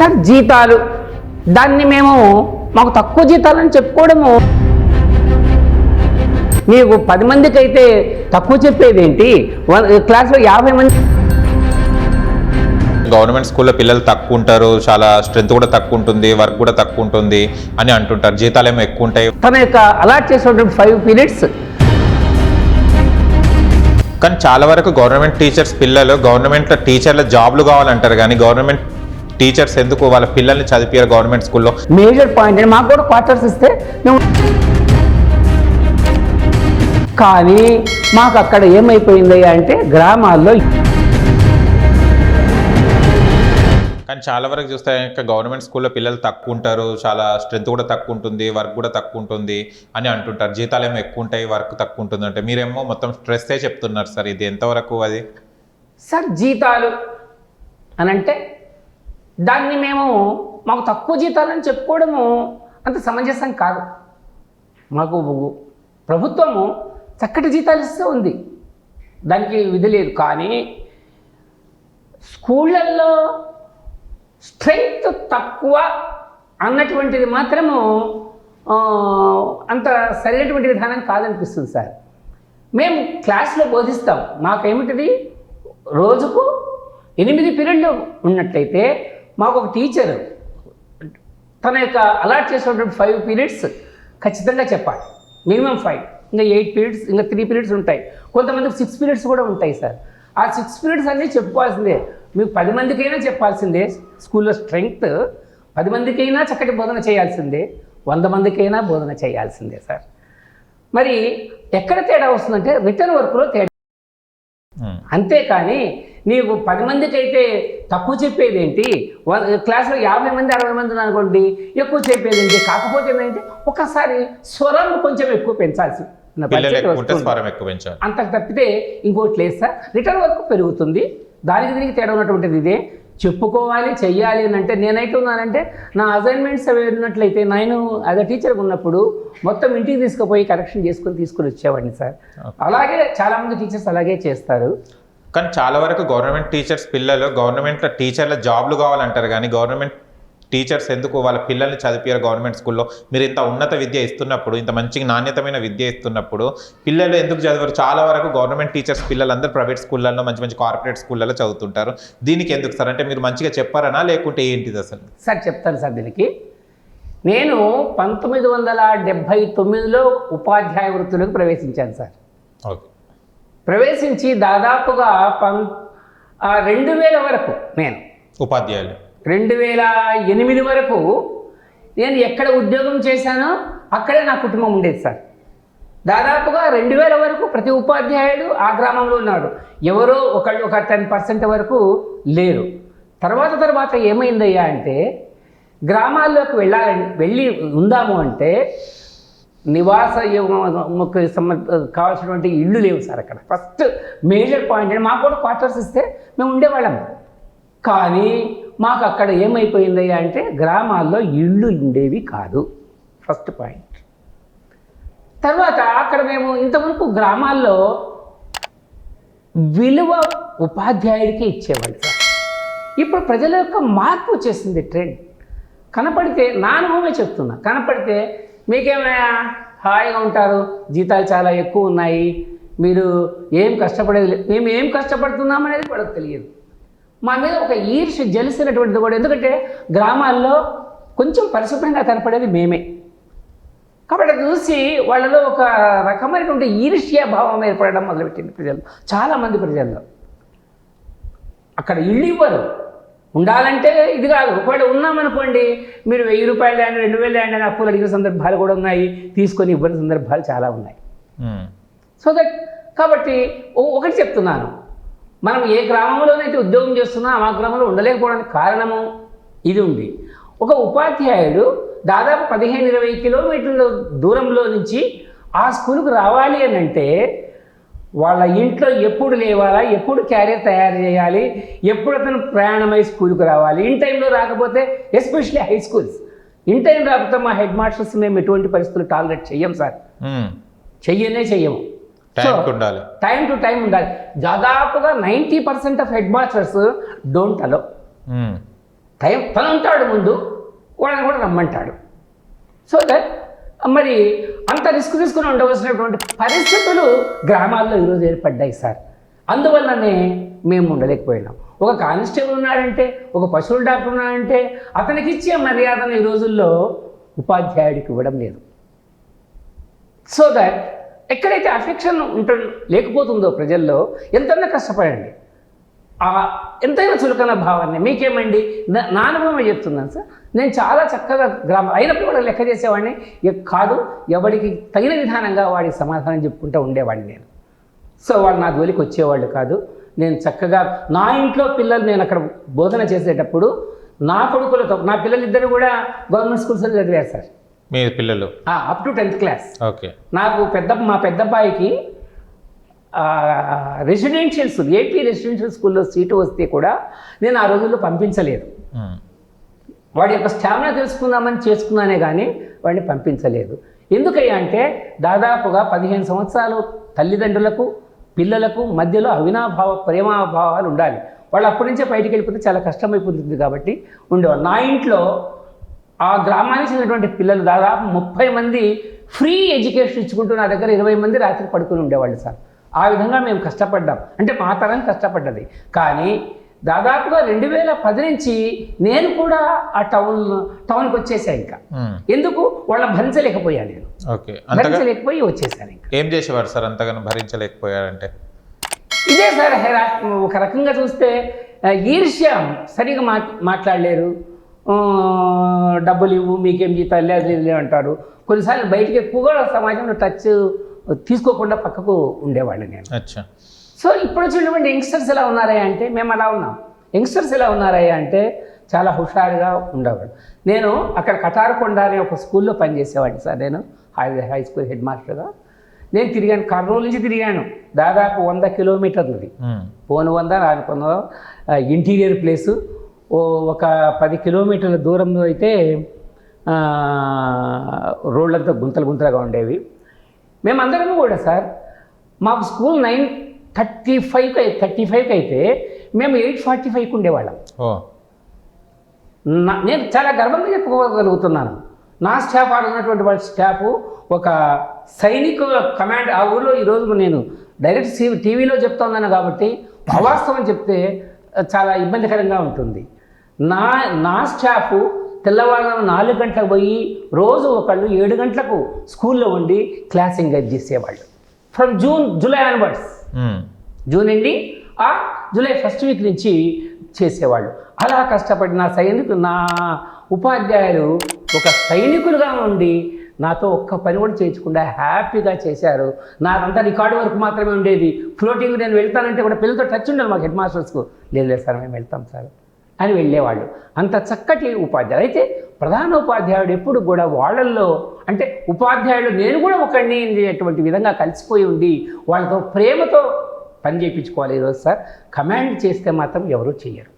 Sir జీతాలు దాన్ని మేము మాకు తక్కువ జీతాలని చెప్పుకోవడము, మీకు 10 మందికి అయితే తక్కువ చెప్పేది ఏంటి? క్లాస్లో 50 మంది. గవర్నమెంట్ స్కూల్లో పిల్లలు తక్కువ ఉంటారు, చాలా స్ట్రెంత్ కూడా తక్కువ ఉంటుంది, వర్క్ కూడా తక్కువ ఉంటుంది అని అంటుంటారు. జీతాలు ఏమో ఎక్కువ ఉంటాయి. తన యొక్క అలాట్ చేసినటువంటి 5 పీరియడ్స్. కానీ చాలా వరకు గవర్నమెంట్ టీచర్స్ పిల్లలు గవర్నమెంట్ టీచర్ల జాబ్లు కావాలంటారు, కానీ గవర్నమెంట్ టీచర్స్ ఎందుకు వాళ్ళ పిల్లల్ని చదివారు గవర్నమెంట్ స్కూల్లో? మేజర్ పాయింట్ అండి, మాకు కూడా క్వార్టర్స్ ఇస్తే మేము, కానీ మాకు అక్కడ ఏమైపోయింది అంటే గ్రామాల్లో. కానీ చాలా వరకు చూస్తే గవర్నమెంట్ స్కూల్లో పిల్లలు తక్కువ ఉంటారు, చాలా స్ట్రెంత్ కూడా తక్కువ ఉంటుంది, వర్క్ కూడా తక్కువ ఉంటుంది అని అంటుంటారు. జీతాలు ఏమో ఎక్కువ ఉంటాయి, వర్క్ తక్కువ ఉంటుంది అంటే మీరేమో మొత్తం స్ట్రెస్సే చెప్తున్నారు సార్. ఇది ఎంతవరకు అది? సార్ జీతాలు అని అంటే దాన్ని మేము మాకు తక్కువ జీతాలని చెప్పుకోవడము అంత సమంజసం కాదు. మాకు ప్రభుత్వము చక్కటి జీతాలు ఇస్తూ ఉంది, దానికి విధి లేదు. కానీ స్కూళ్ళల్లో స్ట్రెంగ్త్ తక్కువ అన్నటువంటిది మాత్రము అంత సరైనటువంటి విధానం కాదనిపిస్తుంది సార్. మేము క్లాస్లో బోధిస్తాం, మాకేమిటిది రోజుకు 8 పీరియడ్లు ఉన్నట్లయితే మాకు ఒక టీచరు తన యొక్క అలాట్ చేసినటువంటి 5 పీరియడ్స్ ఖచ్చితంగా చెప్పాలి, మినిమం 5. ఇంకా 8 పీరియడ్స్, ఇంకా 3 పీరియడ్స్ ఉంటాయి, కొంతమందికి 6 పీరియడ్స్ కూడా ఉంటాయి సార్. ఆ 6 పీరియడ్స్ అన్నీ చెప్పుకోవాల్సిందే. మీకు 10 మందికైనా చెప్పాల్సిందే. స్కూల్లో స్ట్రెంగ్త్ 10 మందికైనా చక్కటి బోధన చేయాల్సిందే, 100 మందికైనా బోధన చేయాల్సిందే సార్. మరి ఎక్కడ తేడా వస్తుందంటే రిటర్న్ వర్క్లో తేడా. అంతేకాని నీకు 10 మందికి అయితే తక్కువ చెప్పేది ఏంటి? క్లాస్లో 50 మంది 60 మంది అనుకోండి, ఎక్కువ చెప్పేది ఏంటి? కాకపోతే ఏంటంటే ఒకసారి స్వరం కొంచెం ఎక్కువ పెంచాల్సి, అంత తప్పితే ఇంకోటి లేదు సార్. రిటర్న్ వర్క్ పెరుగుతుంది, దానికి దీనికి తేడా ఉన్నటువంటిది ఇదే. చెప్పుకోవాలి, చెయ్యాలి అని అంటే నేనైతే ఉన్నానంటే నా అసైన్మెంట్స్ అవి ఉన్నట్లయితే నేను యాజ్ అ టీచర్గా ఉన్నప్పుడు మొత్తం ఇంటికి తీసుకుపోయి కరెక్షన్ తీసుకొని వచ్చేవాడిని సార్. అలాగే చాలామంది టీచర్స్ అలాగే చేస్తారు. కానీ చాలా వరకు గవర్నమెంట్ టీచర్స్ పిల్లలు గవర్నమెంట్ టీచర్ల జాబ్లు కావాలంటారు, కానీ గవర్నమెంట్ టీచర్స్ ఎందుకు వాళ్ళ పిల్లల్ని చదివారు గవర్నమెంట్ స్కూల్లో? మీరు ఇంత ఉన్నత విద్య ఇస్తున్నప్పుడు, ఇంత మంచి నాణ్యతమైన విద్య ఇస్తున్నప్పుడు పిల్లలు ఎందుకు చదివారు? చాలా వరకు గవర్నమెంట్ టీచర్స్ పిల్లలందరూ ప్రైవేట్ స్కూళ్ళల్లో, మంచి మంచి కార్పొరేట్ స్కూళ్ళలో చదువుతుంటారు. దీనికి ఎందుకు సార్? అంటే మీరు మంచిగా చెప్పారనా లేకుంటే ఏంటిది అసలు? సార్ చెప్తాను సార్. దీనికి నేను 1979లో ఉపాధ్యాయ వృత్తిలోకి ప్రవేశించాను సార్. ఓకే. ప్రవేశించి దాదాపుగా 2000 వరకు నేను ఉపాధ్యాయులు, 2008 వరకు నేను ఎక్కడ ఉద్యోగం చేశానో అక్కడే నా కుటుంబం ఉండేది సార్. దాదాపుగా 2000 వరకు ప్రతి ఉపాధ్యాయుడు ఆ గ్రామంలో ఉన్నాడు, ఎవరో ఒక 10% వరకు లేరు. తర్వాత ఏమైందయ్యా అంటే గ్రామాల్లోకి వెళ్ళి ఉందాము అంటే నివాస కావాల్సినటువంటి ఇళ్ళు లేవు సార్ అక్కడ. ఫస్ట్ మేజర్ పాయింట్ అంటే మాకు కూడా క్వార్టర్స్ ఇస్తే మేము ఉండేవాళ్ళం, కానీ మాకు అక్కడ ఏమైపోయిందయ్యా అంటే గ్రామాల్లో ఇళ్ళు ఉండేవి కాదు. First point. తర్వాత అక్కడ మేము ఇంతవరకు గ్రామాల్లో విలువ ఉపాధ్యాయుడికి ఇచ్చేవాళ్ళు సార్. ఇప్పుడు ప్రజల యొక్క మార్పు వచ్చేసింది, ట్రెండ్. కనపడితే నా అనుభవమే చెప్తున్నా, కనపడితే మీకేమైనా హాయిగా ఉంటారు, జీతాలు చాలా ఎక్కువ ఉన్నాయి, మీరు ఏం కష్టపడేది లేదు. మేము ఏం కష్టపడుతున్నాం అనేది కూడా తెలియదు. మా మీద ఒక ఈర్ష్య జలిసినటువంటిది కూడా, ఎందుకంటే గ్రామాల్లో కొంచెం పరిశుభ్రంగా కనపడేది మేమే. కాబట్టి చూసి వాళ్ళలో ఒక రకమైనటువంటి ఈర్ష్య భావం ఏర్పడడం మొదలుపెట్టింది ప్రజలు, చాలామంది ప్రజల్లో. అక్కడ ఇళ్ళు ఇవ్వరు, ఉండాలంటే ఇది కాదు. ఒకవేళ ఉన్నామనుకోండి, మీరు 1000 రూపాయలు ల్యాండ్, 2000 ల్యాండ్ అని అప్పులు అడిగిన సందర్భాలు కూడా ఉన్నాయి, తీసుకొని ఇవ్వని సందర్భాలు చాలా ఉన్నాయి. సో దట్ కాబట్టి ఒకటి చెప్తున్నాను, మనం ఏ గ్రామంలోనైతే ఉద్యోగం చేస్తున్నా ఆ గ్రామంలో ఉండలేకపోవడానికి కారణము ఇది ఉంది. ఒక ఉపాధ్యాయుడు దాదాపు 15-20 కిలోమీటర్ల దూరంలో నుంచి ఆ స్కూల్కి రావాలి అని అంటే వాళ్ళ ఇంట్లో ఎప్పుడు లేవాలా, ఎప్పుడు క్యారియర్ తయారు చేయాలి, ఎప్పుడు అతను ప్రయాణమై స్కూల్కి రావాలి. ఇన్ టైంలో రాకపోతే, especially high schools in time రాకపోతే మా హెడ్ మాస్టర్స్ మేము ఎటువంటి పరిస్థితులు టాలరేట్ చెయ్యం సార్, చెయ్యము. టైం టు టైం ఉండాలి. దాదాపుగా 90% of headmasters don't allow. తను ఉంటాడు ముందు, వాళ్ళని కూడా రమ్మంటాడు. సో దట్ మరి అంత రిస్క్ తీసుకుని ఉండవలసినటువంటి పరిస్థితులు గ్రామాల్లో ఈరోజు ఏర్పడ్డాయి సార్. అందువల్లనే మేము ఉండలేకపోయినాం. ఒక కానిస్టేబుల్ ఉన్నాడంటే, ఒక పశువుల డాక్టర్ ఉన్నాడంటే అతనికి ఇచ్చే మర్యాదను ఈ రోజుల్లో ఉపాధ్యాయుడికి ఇవ్వడం లేదు. సో దట్ ఎక్కడైతే అఫెక్షన్ లేకపోతుందో ప్రజల్లో ఎంతైనా కష్టపడండి, ఎంతైనా చులకన భావాన్ని మీకేమండి నా అనుభవమే చెప్తున్నాను సార్. నేను చాలా చక్కగా గ్రామం అయినప్పుడు కూడా లెక్క చేసేవాడిని కాదు, ఎవరికి తగిన విధానంగా వాడికి సమాధానం చెప్పుకుంటూ ఉండేవాడిని నేను. సో వాళ్ళు నా జోలికి వచ్చేవాళ్ళు కాదు. నేను చక్కగా నా ఇంట్లో పిల్లలు నేను అక్కడ బోధన చేసేటప్పుడు నా కొడుకులతో, నా పిల్లలిద్దరు కూడా గవర్నమెంట్ స్కూల్స్లో చదివారు సార్. మీ పిల్లలు up to 10th class. Okay. నాకు మా పెద్ద అబ్బాయికి రెసిడెన్షియల్ స్కూల్, ఏపీ రెసిడెన్షియల్ స్కూల్లో సీటు వస్తే కూడా నేను ఆ రోజుల్లో పంపించలేదు. వాడి యొక్క స్టామినా తెలుసుకుందామని చేసుకున్నానే కానీ వాడిని పంపించలేదు. ఎందుకయ్యా అంటే దాదాపుగా 15 సంవత్సరాలు తల్లిదండ్రులకు పిల్లలకు మధ్యలో అవినాభావ ప్రేమాభావాలు ఉండాలి. వాళ్ళు అప్పటి నుంచే బయటికి వెళ్ళిపోతే చాలా కష్టమైపోతుంది కాబట్టి ఉండేవాళ్ళు. నా ఇంట్లో ఆ గ్రామానికి చెందినటువంటి పిల్లలు దాదాపు 30 మంది ఫ్రీ ఎడ్యుకేషన్ ఇచ్చుకుంటూ నా దగ్గర 20 మంది రాత్రి పడుకుని ఉండేవాళ్ళు సార్. ఆ విధంగా మేము కష్టపడ్డాం. అంటే మా తరం కష్టపడ్డది. కానీ దాదాపుగా 2010 నుంచి నేను కూడా ఆ టౌన్కి వచ్చేసాను. ఇంకా ఎందుకు వాళ్ళని భరించలేకపోయాను నేను. భరించలేకపోయి వచ్చేసాను. ఇంకా ఏం చేసేవారు సార్ అంతగానో భరించలేకపోయారంటే? ఇదే సార్, ఒక రకంగా చూస్తే ఈర్ష్య, సరిగా మాట్లాడలేరు, డబ్బులు ఇవ్వు మీకేం జీతాలు లేదు అంటారు. కొన్నిసార్లు బయటికి ఎక్కువగా సమాజంలో టచ్ తీసుకోకుండా పక్కకు ఉండేవాళ్ళు నేను. సో ఇప్పుడు వచ్చినటువంటి యంగ్స్టర్స్ ఎలా ఉన్నారయ్యా అంటే మేము అలా ఉన్నాం. యంగ్స్టర్స్ ఎలా ఉన్నారయ్యా అంటే చాలా హుషారుగా ఉండేవాడు. నేను అక్కడ కటారకొండ అనే ఒక స్కూల్లో పనిచేసేవాడిని సార్. నేను హై స్కూల్ హెడ్ మాస్టర్గా నేను తిరిగాను. కర్నూలు నుంచి తిరిగాను. దాదాపు 100 కిలోమీటర్లది. పోను 100 రాను 100. ఇంటీరియర్ ప్లేసు ఒక 10 కిలోమీటర్ల దూరంలో అయితే రోడ్లంతా గుంతలుగా ఉండేవి. మేమందరం కూడా సార్, మాకు స్కూల్ 9:35 అయితే మేము 8:45కి ఉండేవాళ్ళం. నేను చాలా గర్వంగా చెప్పుకోగలుగుతున్నాను. నా స్టాఫ్ ఉన్నటువంటి వాళ్ళ స్టాఫ్ ఒక సైనిక కమాండ్. ఆ ఊళ్ళో ఈరోజు నేను డైరెక్ట్ టీవీలో చెప్తా ఉన్నాను కాబట్టి అవాస్తవం చెప్తే చాలా ఇబ్బందికరంగా ఉంటుంది. నా స్టాఫ్ తెల్లవారుజామున 4 గంటలకు పోయి రోజు ఒకళ్ళు 7 గంటలకు స్కూల్లో ఉండి క్లాస్ ఎంగేజ్ చేసేవాళ్ళు. ఫ్రమ్ జూలై ఆన్వర్డ్స్, జూన్ నుండి జూలై 1st వీక్ నుంచి చేసేవాళ్ళు. అలా కష్టపడి నా ఉపాధ్యాయులు ఒక సైనికులుగా ఉండి నాతో ఒక్క పని కూడా చేయించకుండా హ్యాపీగా చేశారు. నాదంతా రికార్డు వరకు మాత్రమే ఉండేది. ఫ్లోటింగ్ నేను వెళ్తానంటే కూడా పిల్లలతో టచ్ ఉండాలి మాకు హెడ్ మాస్టర్స్కు. లేదు సార్ మేము వెళ్తాం సార్ అని వెళ్ళేవాళ్ళు. అంత చక్కటి ఉపాధ్యాయులు. అయితే ప్రధాన ఉపాధ్యాయుడు ఎప్పుడు కూడా వాళ్ళల్లో, అంటే ఉపాధ్యాయుడు నేను కూడా ఒకడిని అనేటువంటి విధంగా కలిసిపోయి ఉండి వాళ్ళతో ప్రేమతో పని చేయించుకోవాలి ఈరోజు సార్. కమాండ్ చేస్తే మాత్రం ఎవరూ చెయ్యరు.